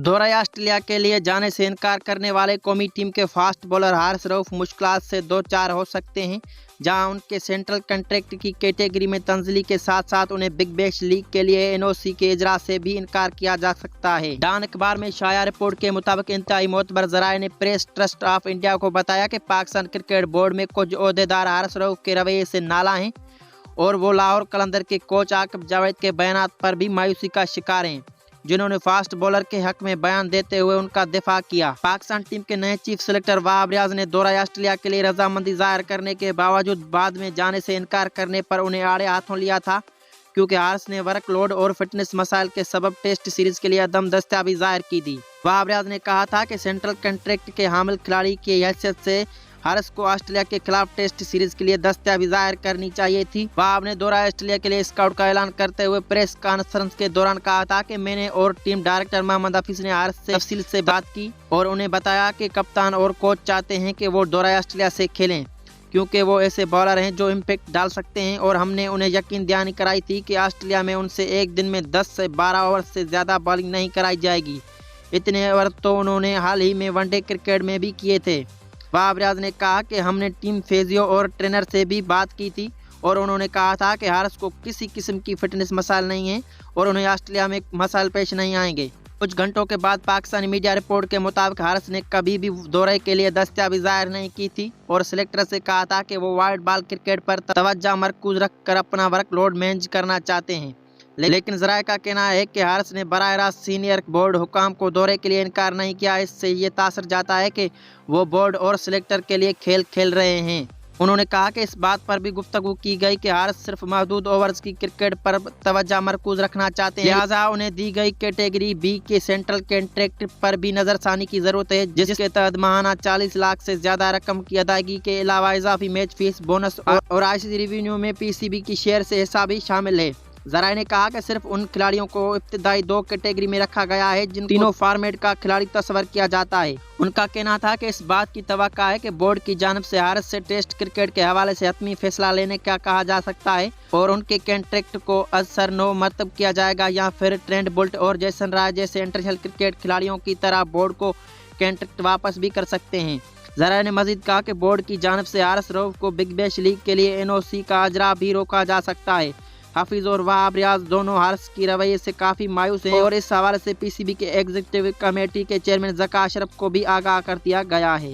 दौरे ऑस्ट्रेलिया के लिए जाने से इनकार करने वाले कौमी टीम के फास्ट बॉलर हारिस रऊफ मुश्किलात से दो चार हो सकते हैं, जहां उनके सेंट्रल कॉन्ट्रैक्ट की कैटेगरी में तंजली के साथ साथ उन्हें बिग बैश लीग के लिए एनओसी के इजरा से भी इनकार किया जा सकता है। डॉन अखबार में शाया रिपोर्ट के मुताबिक इंतहाई मोतबर जराए ने प्रेस ट्रस्ट ऑफ इंडिया को बताया कि पाकिस्तान क्रिकेट बोर्ड में कुछ ओहदेदार हारिस रऊफ के रवैये से नाला हैं और वो लाहौर कलंदर के कोच आकिब जावेद के बयान पर भी मायूसी का शिकार हैं, जिन्होंने फास्ट बॉलर के हक में बयान देते हुए उनका दिफा किया। पाकिस्तान टीम के नए चीफ सेलेक्टर वहाब रियाज ने दौरा ऑस्ट्रेलिया के लिए रजामंदी जाहिर करने के बावजूद बाद में जाने से इनकार करने पर उन्हें आड़े हाथों लिया था, क्योंकि हारिस ने वर्क लोड और फिटनेस मसाइल के सबब टेस्ट सीरीज के लिए अदम दस्तयाबी जाहिर की थी। वहाब रियाज ने कहा था कि सेंट्रल कॉन्ट्रैक्ट के हामिल खिलाड़ी की हैसियत से हारिस को ऑस्ट्रेलिया के खिलाफ टेस्ट सीरीज के लिए दस्तयाबी जाहिर करनी चाहिए थी। वहाब ने दौरा ऑस्ट्रेलिया के लिए स्काउट का ऐलान करते हुए प्रेस कॉन्फ्रेंस के दौरान कहा था कि मैंने और टीम डायरेक्टर मोहम्मद हफीज ने हारिस से तफसील से बात की और उन्हें बताया कि कप्तान और कोच चाहते हैं कि वो दौरा ऑस्ट्रेलिया से खेलें, क्योंकि वो ऐसे बॉलर हैं जो इम्पैक्ट डाल सकते हैं, और हमने उन्हें यकीन दहानी कराई थी कि ऑस्ट्रेलिया में उनसे एक दिन में 10 से 12 ओवर से ज़्यादा बॉलिंग नहीं कराई जाएगी। इतने ओवर तो उन्होंने हाल ही में वनडे क्रिकेट में भी किए थे। वहाब रियाज ने कहा कि हमने टीम फिजियो और ट्रेनर से भी बात की थी और उन्होंने कहा था कि हारिस को किसी किस्म की फिटनेस मसाइल नहीं है और उन्हें ऑस्ट्रेलिया में मसाइल पेश नहीं आएंगे। कुछ घंटों के बाद पाकिस्तानी मीडिया रिपोर्ट के मुताबिक हारिस ने कभी भी दौरे के लिए दस्तयाबी जाहिर नहीं की थी और सिलेक्टर से कहा था कि वो वाइड बॉल क्रिकेट पर तवज्जो मरकूज रखकर अपना वर्कलोड मैनेज करना चाहते हैं, लेकिन जराए का कहना है कि हारिस ने बराह रास्त सीनियर बोर्ड हुकाम को दौरे के लिए इनकार नहीं किया। इससे ये तासर जाता है कि वो बोर्ड और सिलेक्टर के लिए खेल खेल रहे हैं। उन्होंने कहा कि इस बात पर भी गुफ्तगू की गई कि हारिस सिर्फ महदूद ओवर्स की क्रिकेट पर तवज्जो मरकूज रखना चाहते हैं, लिहाजा उन्हें दी गई कैटेगरी बी के सेंट्रल कॉन्ट्रैक्ट पर भी नजरसानी की जरूरत है, जिसके तहत माहाना 40 लाख से ज्यादा रकम की अदायगी के अलावा इजाफी मैच फीस, बोनस और आईसीसी रिवेन्यू में पीसीबी की शेयर से हिस्सा भी शामिल है। जराए ने कहा कि सिर्फ उन खिलाड़ियों को इब्तिदाई 2 कैटेगरी में रखा गया है जिन तीनों फॉर्मेट का खिलाड़ी तस्वर किया जाता है। उनका कहना था कि इस बात की तवक्का है कि बोर्ड की जानिब से हारिस से टेस्ट क्रिकेट के हवाले से हतमी फैसला लेने का कहा जा सकता है और उनके कॉन्ट्रैक्ट को असर नो मरतब किया जाएगा, या फिर ट्रेंट बोल्ट और जैसन राय जैसे इंटरनेशनल क्रिकेट खिलाड़ियों की तरह बोर्ड को कॉन्ट्रैक्ट वापस भी कर सकते हैं। जराए ने मजीद कहा कि बोर्ड की जानिब से हारिस रऊफ को बिग बैश लीग के लिए एनओसी का अजरा भी रोका जा सकता है। हफीज और वहाब रियाज दोनों हारिस की रवैये से काफ़ी मायूस हैं और इस हवाले से पीसीबी के एग्जीक्यूटिव कमेटी के चेयरमैन ज़का अशरफ को भी आगाह कर दिया गया है।